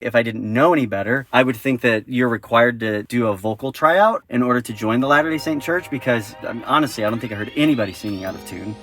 If I didn't know any better, I would think that you're required to do a vocal tryout in order to join the Latter-day Saint Church, because honestly, I don't think I heard anybody singing out of tune.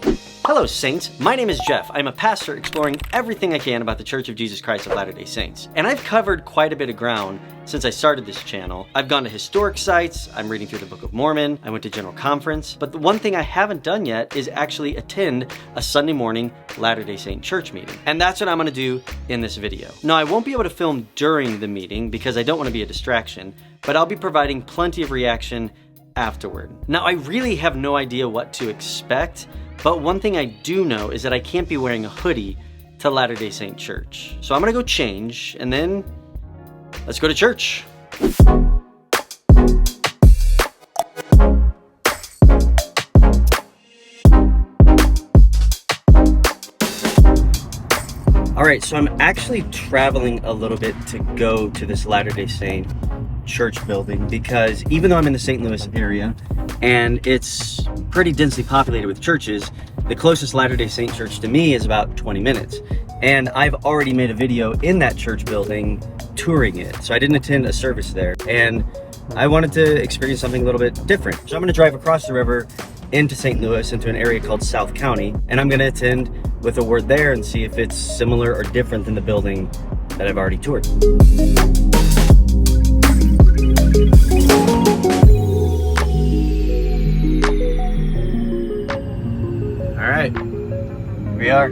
Hello, Saints. My name is Jeff. I'm a pastor exploring everything I can about the Church of Jesus Christ of Latter-day Saints. And I've covered quite a bit of ground since I started this channel. I've gone to historic sites, I'm reading through the Book of Mormon, I went to General Conference, but the one thing I haven't done yet is actually attend a Sunday morning Latter-day Saint church meeting. And that's what I'm gonna do in this video. Now, I won't be able to film during the meeting because I don't wanna be a distraction, but I'll be providing plenty of reaction afterward. Now, I really have no idea what to expect, but one thing I do know is that I can't be wearing a hoodie to Latter-day Saint Church. So I'm gonna go change, and then let's go to church. All right, so I'm actually traveling a little bit to go to this Latter-day Saint church building, because even though I'm in the St. Louis area and it's pretty densely populated with churches, the closest Latter-day Saint church to me is about 20 minutes. And I've already made a video in that church building touring it. So I didn't attend a service there, and I wanted to experience something a little bit different. So I'm gonna drive across the river into St. Louis, into an area called South County, and I'm gonna attend with a word there and see if it's similar or different than the building that I've already toured. All right, here we are.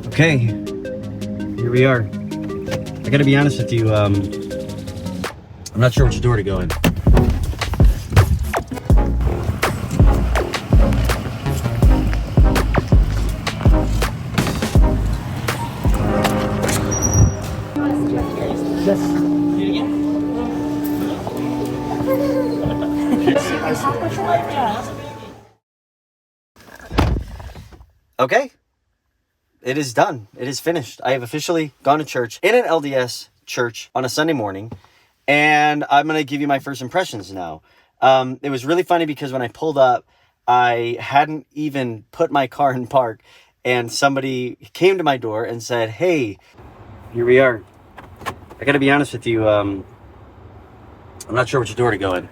Okay, here we are. I gotta be honest with you, I'm not sure which door to go in. Okay, it is done. It is finished. I have officially gone to church in an LDS church on a Sunday morning, and I'm going to give you my first impressions now. It was really funny because when I pulled up, I hadn't even put my car in park, and somebody came to my door and said, "Hey, here we are." I got to be honest with you, I'm not sure which door to go in.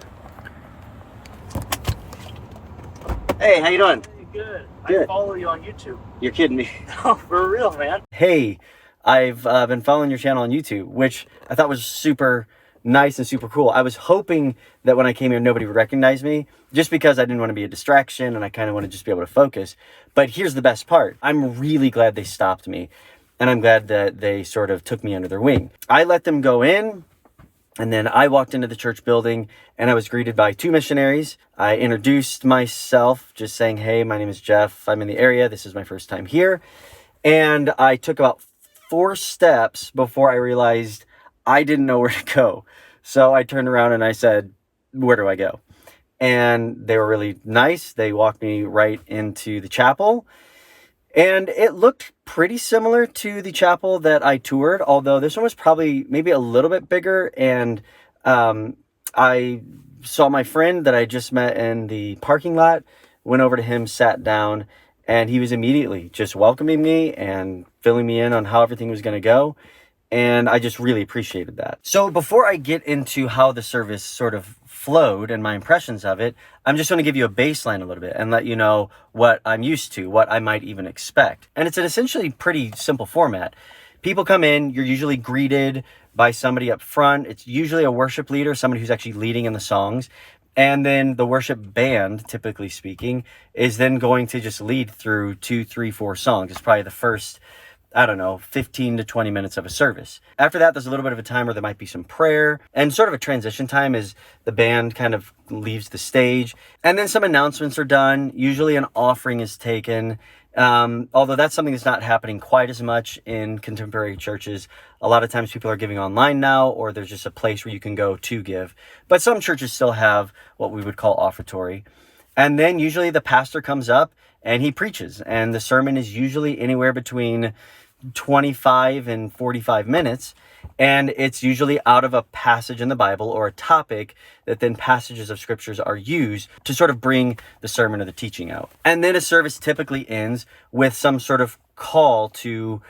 Hey, how you doing? Good. Good. I follow you on YouTube. You're kidding me. Oh, for real, man. Hey, I've been following your channel on YouTube, which I thought was super nice and super cool. I was hoping that when I came here, nobody would recognize me, just because I didn't want to be a distraction and I kind of want to just be able to focus. But here's the best part. I'm really glad they stopped me, and I'm glad that they sort of took me under their wing. I let them go in, and then I walked into the church building, and I was greeted by two missionaries. I introduced myself, just saying, "Hey, my name is Jeff. I'm in the area. This is my first time here." And I took about 4 steps before I realized I didn't know where to go. So I turned around and I said, "Where do I go?" And they were really nice. They walked me right into the chapel. And it looked pretty similar to the chapel that I toured, although this one was probably maybe a little bit bigger. And I saw my friend that I just met in the parking lot, went over to him, sat down, and he was immediately just welcoming me and filling me in on how everything was going to go. And I just really appreciated that. So before I get into how the service sort of flowed and my impressions of it, I'm just going to give you a baseline a little bit and let you know what I'm used to, what I might even expect. And it's an essentially pretty simple format. People come in, you're usually greeted by somebody up front. It's usually a worship leader, somebody who's actually leading in the songs. And then the worship band, typically speaking, is then going to just lead through 2, 3, 4 songs. It's probably the first, 15 to 20 minutes of a service. After that, there's a little bit of a time where there might be some prayer and sort of a transition time as the band kind of leaves the stage. And then some announcements are done. Usually an offering is taken. Although that's something that's not happening quite as much in contemporary churches. A lot of times people are giving online now, or there's just a place where you can go to give. But some churches still have what we would call offertory. And then usually the pastor comes up and he preaches. And the sermon is usually anywhere between 25 and 45 minutes. And it's usually out of a passage in the Bible or a topic that then passages of scriptures are used to sort of bring the sermon or the teaching out. And then a service typically ends with some sort of call to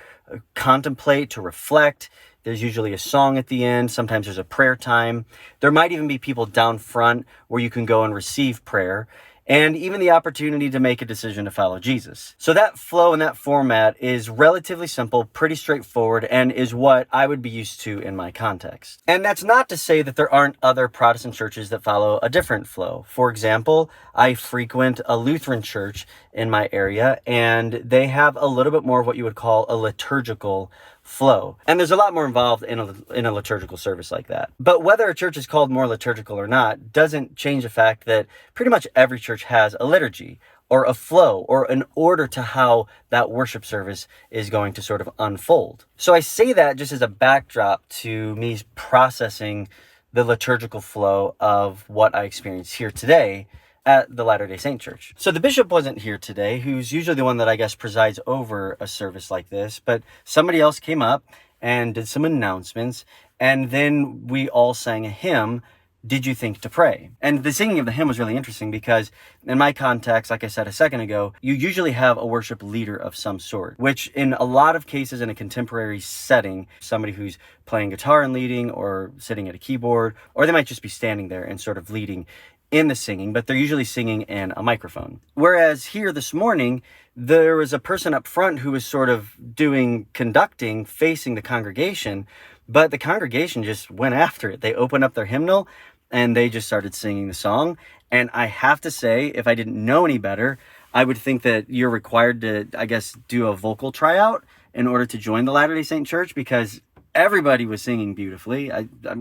contemplate, to reflect. There's usually a song at the end. Sometimes there's a prayer time. There might even be people down front where you can go and receive prayer, and even the opportunity to make a decision to follow Jesus. So that flow and that format is relatively simple, pretty straightforward, and is what I would be used to in my context. And that's not to say that there aren't other Protestant churches that follow a different flow. For example, I frequent a Lutheran church in my area, and they have a little bit more of what you would call a liturgical flow. And there's a lot more involved in a liturgical service like that. But whether a church is called more liturgical or not doesn't change the fact that pretty much every church has a liturgy or a flow or an order to how that worship service is going to sort of unfold. So I say that just as a backdrop to me processing the liturgical flow of what I experienced here today at the Latter-day Saint Church. So the bishop wasn't here today, who's usually the one that I guess presides over a service like this, but somebody else came up and did some announcements, and then we all sang a hymn, "Did You Think to Pray?" And the singing of the hymn was really interesting because in my context, like I said a second ago, you usually have a worship leader of some sort, which in a lot of cases in a contemporary setting, somebody who's playing guitar and leading or sitting at a keyboard, or they might just be standing there and sort of leading in the singing, but they're usually singing in a microphone. Whereas here this morning, there was a person up front who was sort of doing conducting, facing the congregation, but the congregation just went after it. They opened up their hymnal and they just started singing the song. And I have to say, if I didn't know any better, I would think that you're required to, I guess, do a vocal tryout in order to join the Latter-day Saint Church, because everybody was singing beautifully.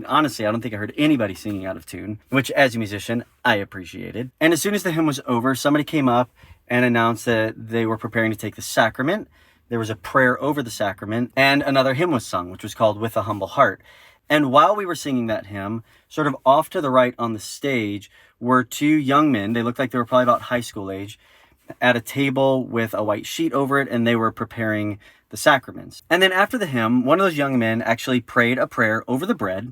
Honestly, I don't think I heard anybody singing out of tune, which as a musician, I appreciated. And as soon as the hymn was over, somebody came up and announced that they were preparing to take the sacrament. There was a prayer over the sacrament, and another hymn was sung, which was called "With a Humble Heart." And while we were singing that hymn, sort of off to the right on the stage were two young men. They looked like they were probably about high school age, at a table with a white sheet over it, and they were preparing the sacraments. And then after the hymn, one of those young men actually prayed a prayer over the bread,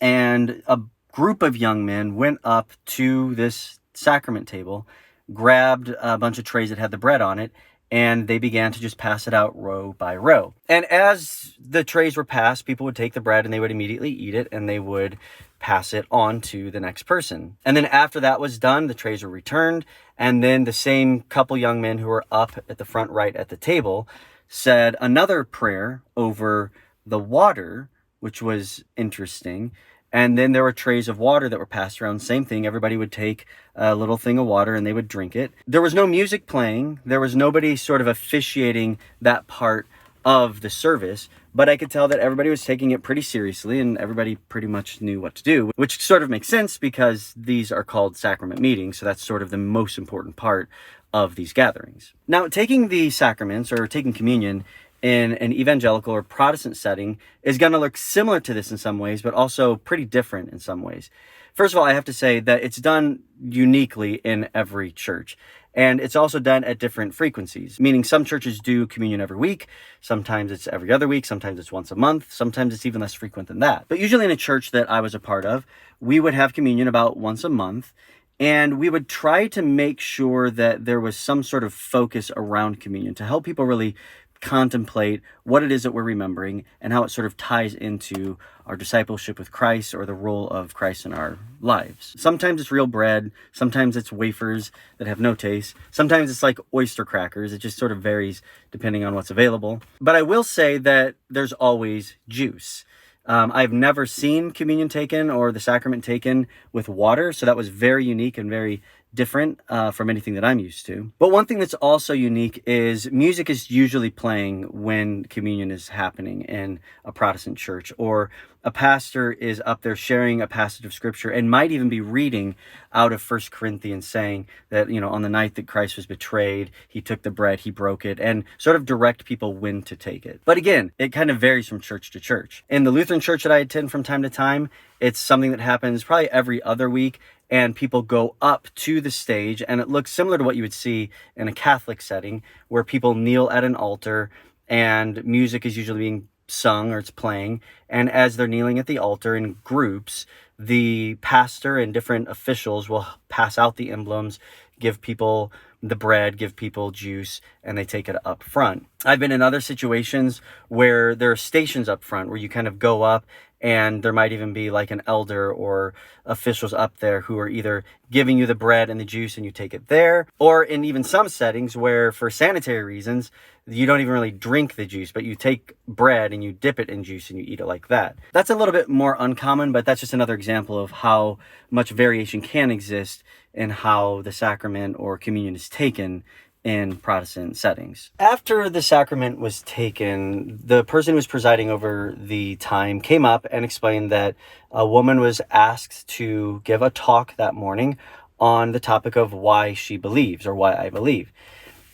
and a group of young men went up to this sacrament table, grabbed a bunch of trays that had the bread on it, and they began to just pass it out row by row. And as the trays were passed, people would take the bread and they would immediately eat it, and they would pass it on to the next person. And then after that was done, the trays were returned, and then the same couple young men who were up at the front right at the table said another prayer over the water, which was interesting. And then there were trays of water that were passed around. Same thing. Everybody would take a little thing of water and they would drink it. There was no music playing. There was nobody sort of officiating that part of the service. But I could tell that everybody was taking it pretty seriously and everybody pretty much knew what to do, which sort of makes sense because these are called sacrament meetings. So that's sort of the most important part of these gatherings. Now, taking the sacraments or taking communion in an evangelical or Protestant setting is going to look similar to this in some ways, but also pretty different in some ways. First of all, I have to say that it's done uniquely in every church. And it's also done at different frequencies, meaning some churches do communion every week. Sometimes it's every other week. Sometimes it's once a month. Sometimes it's even less frequent than that. But usually in a church that I was a part of, we would have communion about once a month. And we would try to make sure that there was some sort of focus around communion to help people really contemplate what it is that we're remembering and how it sort of ties into our discipleship with Christ or the role of Christ in our lives. Sometimes it's real bread. Sometimes it's wafers that have no taste. Sometimes it's like oyster crackers. It just sort of varies depending on what's available. But I will say that there's always juice. I've never seen communion taken or the sacrament taken with water, so that was very unique and very different from anything that I'm used to. But one thing that's also unique is music is usually playing when communion is happening in a Protestant church, or a pastor is up there sharing a passage of scripture and might even be reading out of 1 Corinthians, saying that, on the night that Christ was betrayed, he took the bread, he broke it, and sort of direct people when to take it. But again, it kind of varies from church to church. In the Lutheran church that I attend from time to time, it's something that happens probably every other week, and people go up to the stage, and it looks similar to what you would see in a Catholic setting, where people kneel at an altar and music is usually being sung or it's playing. And as they're kneeling at the altar in groups, the pastor and different officials will pass out the emblems, give people the bread, give people juice, and they take it up front. I've been in other situations where there are stations up front where you kind of go up, and there might even be like an elder or officials up there who are either giving you the bread and the juice and you take it there, or in even some settings where for sanitary reasons, you don't even really drink the juice, but you take bread and you dip it in juice and you eat it like that. That's a little bit more uncommon, but that's just another example of how much variation can exist in how the sacrament or communion is taken in Protestant settings. After the sacrament was taken, the person who was presiding over the time came up and explained that a woman was asked to give a talk that morning on the topic of why she believes, or why I believe.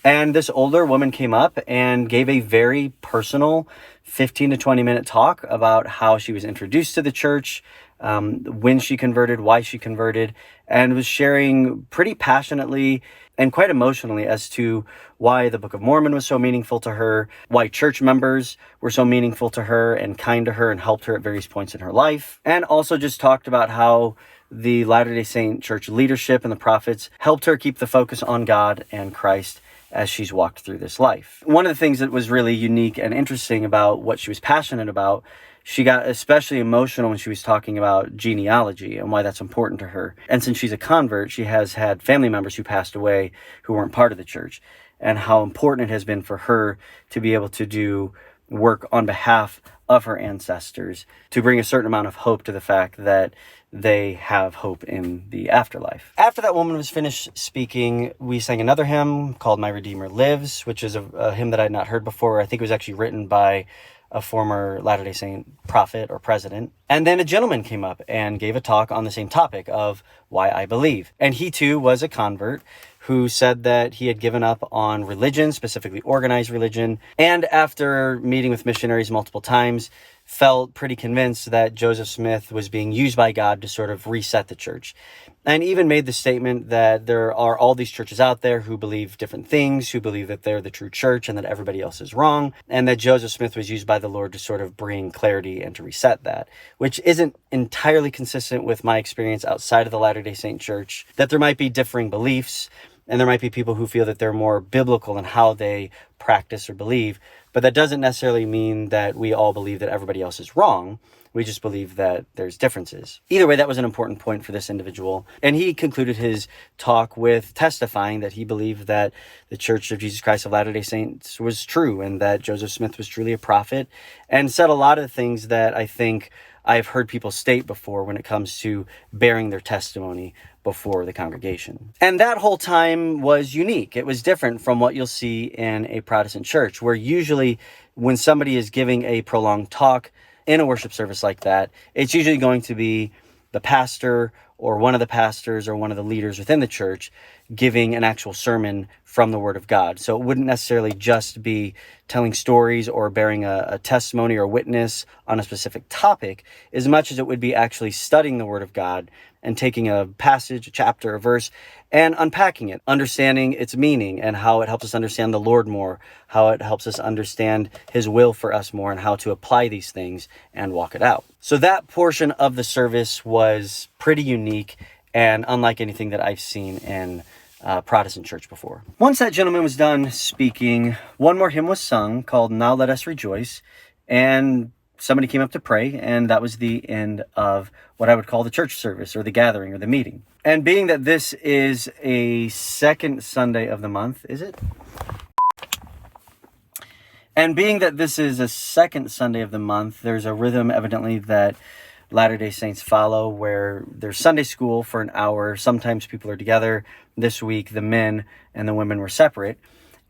And this older woman came up and gave a very personal 15 to 20 minute talk about how she was introduced to the church, when she converted, why she converted, and was sharing pretty passionately and quite emotionally as to why the Book of Mormon was so meaningful to her, why church members were so meaningful to her and kind to her and helped her at various points in her life. And also just talked about how the Latter-day Saint church leadership and the prophets helped her keep the focus on God and Christ as she's walked through this life. One of the things that was really unique and interesting about what she was passionate about, she got especially emotional when she was talking about genealogy and why that's important to her. And since she's a convert, she has had family members who passed away who weren't part of the church, and how important it has been for her to be able to do work on behalf of her ancestors to bring a certain amount of hope to the fact that they have hope in the afterlife. After that woman was finished speaking, we sang another hymn called My Redeemer Lives, which is a hymn that I'd not heard before. I think it was actually written by a former Latter-day Saint prophet or president. And then a gentleman came up and gave a talk on the same topic of why I believe. And he too was a convert who said that he had given up on religion, specifically organized religion, and after meeting with missionaries multiple times, felt pretty convinced that Joseph Smith was being used by God to sort of reset the church. And even made the statement that there are all these churches out there who believe different things, who believe that they're the true church and that everybody else is wrong, and that Joseph Smith was used by the Lord to sort of bring clarity and to reset that, which isn't entirely consistent with my experience outside of the Latter-day Saint church, that there might be differing beliefs, and there might be people who feel that they're more biblical in how they practice or believe, but that doesn't necessarily mean that we all believe that everybody else is wrong. We just believe that there's differences. Either way, that was an important point for this individual. And he concluded his talk with testifying that he believed that the Church of Jesus Christ of Latter-day Saints was true and that Joseph Smith was truly a prophet, and said a lot of things that I think I've heard people state before when it comes to bearing their testimony before the congregation. And that whole time was unique. It was different from what you'll see in a Protestant church, where usually when somebody is giving a prolonged talk in a worship service like that, it's usually going to be the pastor or one of the pastors or one of the leaders within the church giving an actual sermon from the Word of God. So it wouldn't necessarily just be telling stories or bearing a testimony or witness on a specific topic, as much as it would be actually studying the Word of God and taking a passage, a chapter, a verse, and unpacking it, understanding its meaning and how it helps us understand the Lord more, how it helps us understand His will for us more, and how to apply these things and walk it out. So that portion of the service was pretty unique and unlike anything that I've seen in Protestant church before. Once that gentleman was done speaking, one more hymn was sung called Now Let Us Rejoice, and somebody came up to pray, and that was the end of what I would call the church service or the gathering or the meeting. And being that this is a second Sunday of the month, is it? And being that this is a second Sunday of the month, there's a rhythm evidently that Latter-day Saints follow where there's Sunday school for an hour. Sometimes people are together. This week, the men and the women were separate.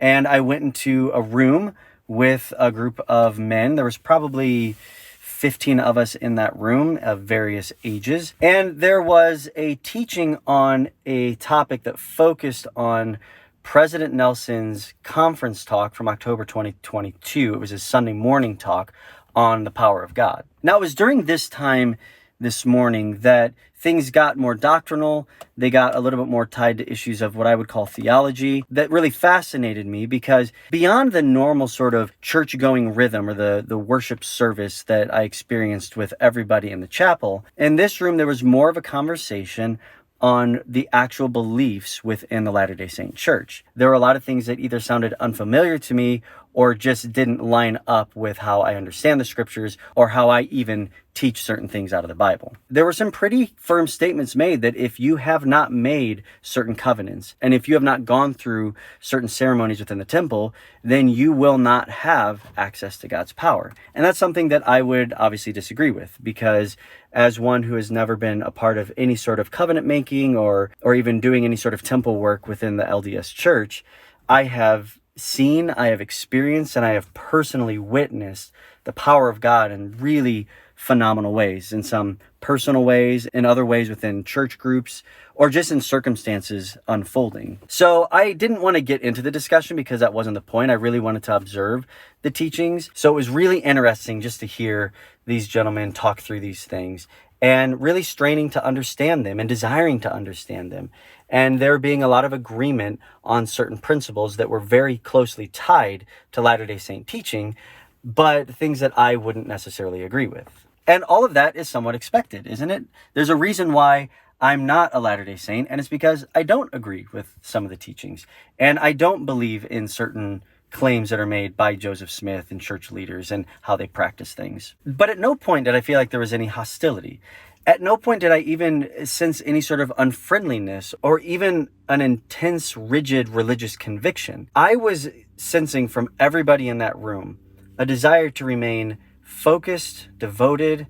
And I went into a room with a group of men. There was probably 15 of us in that room of various ages. And there was a teaching on a topic that focused on President Nelson's conference talk from October 2022. It was a Sunday morning talk on the power of God. Now, it was during this time this morning that things got more doctrinal. They got a little bit more tied to issues of what I would call theology. That really fascinated me because beyond the normal sort of church-going rhythm or the worship service that I experienced with everybody in the chapel, in this room there was more of a conversation on the actual beliefs within the Latter-day Saint Church. There were a lot of things that either sounded unfamiliar to me or just didn't line up with how I understand the scriptures or how I even teach certain things out of the Bible. There were some pretty firm statements made that if you have not made certain covenants and if you have not gone through certain ceremonies within the temple, then you will not have access to God's power. And that's something that I would obviously disagree with, because as one who has never been a part of any sort of covenant making or even doing any sort of temple work within the LDS Church, I have seen, I have experienced, and I have personally witnessed the power of God in really phenomenal ways, in some personal ways, in other ways within church groups, or just in circumstances unfolding. So I didn't want to get into the discussion because that wasn't the point. I really wanted to observe the teachings. So it was really interesting just to hear these gentlemen talk through these things and really straining to understand them and desiring to understand them. And there being a lot of agreement on certain principles that were very closely tied to Latter-day Saint teaching, but things that I wouldn't necessarily agree with. And all of that is somewhat expected, isn't it? There's a reason why I'm not a Latter-day Saint, and it's because I don't agree with some of the teachings. And I don't believe in certain claims that are made by Joseph Smith and church leaders and how they practice things. But at no point did I feel like there was any hostility. At no point did I even sense any sort of unfriendliness or even an intense, rigid religious conviction. I was sensing from everybody in that room a desire to remain focused, devoted,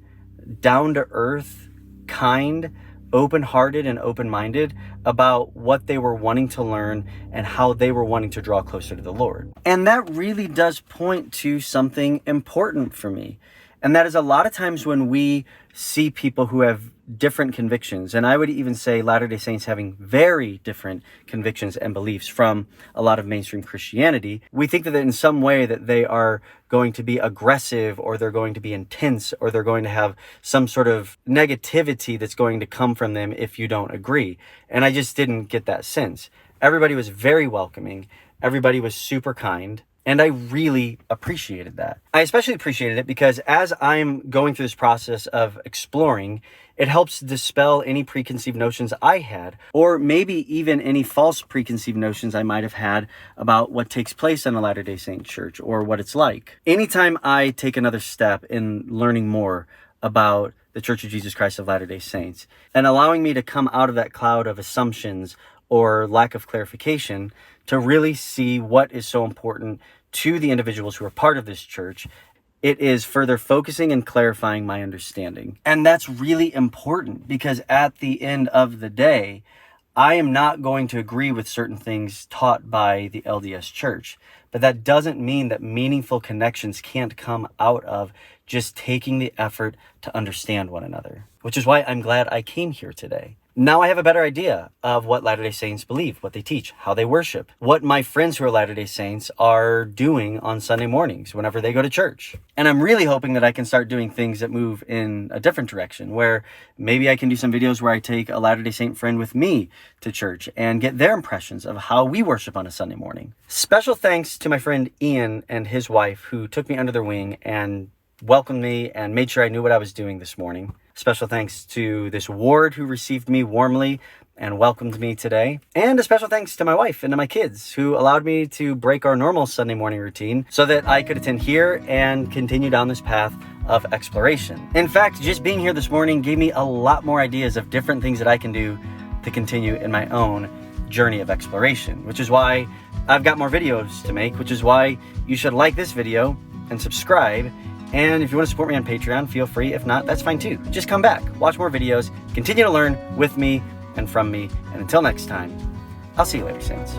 down to earth, kind, open-hearted, and open-minded about what they were wanting to learn and how they were wanting to draw closer to the Lord. And that really does point to something important for me. And that is a lot of times when we see people who have different convictions, and I would even say Latter-day Saints having very different convictions and beliefs from a lot of mainstream Christianity, we think that in some way that they are going to be aggressive or they're going to be intense or they're going to have some sort of negativity that's going to come from them if you don't agree. And I just didn't get that sense. Everybody was very welcoming. Everybody was super kind. And I really appreciated that. I especially appreciated it because as I'm going through this process of exploring, it helps dispel any preconceived notions I had, or maybe even any false preconceived notions I might have had about what takes place in the Latter-day Saint Church or what it's like. Anytime I take another step in learning more about the Church of Jesus Christ of Latter-day Saints and allowing me to come out of that cloud of assumptions or lack of clarification to really see what is so important to the individuals who are part of this church, it is further focusing and clarifying my understanding. And that's really important because at the end of the day, I am not going to agree with certain things taught by the LDS Church, but that doesn't mean that meaningful connections can't come out of just taking the effort to understand one another, which is why I'm glad I came here today. Now I have a better idea of what Latter-day Saints believe, what they teach, how they worship, what my friends who are Latter-day Saints are doing on Sunday mornings whenever they go to church. And I'm really hoping that I can start doing things that move in a different direction, where maybe I can do some videos where I take a Latter-day Saint friend with me to church and get their impressions of how we worship on a Sunday morning. Special thanks to my friend Ian and his wife who took me under their wing and welcomed me and made sure I knew what I was doing this morning. Special thanks to this ward who received me warmly and welcomed me today. And a special thanks to my wife and to my kids who allowed me to break our normal Sunday morning routine so that I could attend here and continue down this path of exploration. In fact, just being here this morning gave me a lot more ideas of different things that I can do to continue in my own journey of exploration, which is why I've got more videos to make, which is why you should like this video and subscribe. And if you want to support me on Patreon, feel free. If not, that's fine too. Just come back, watch more videos, continue to learn with me and from me. And until next time, I'll see you later, Saints.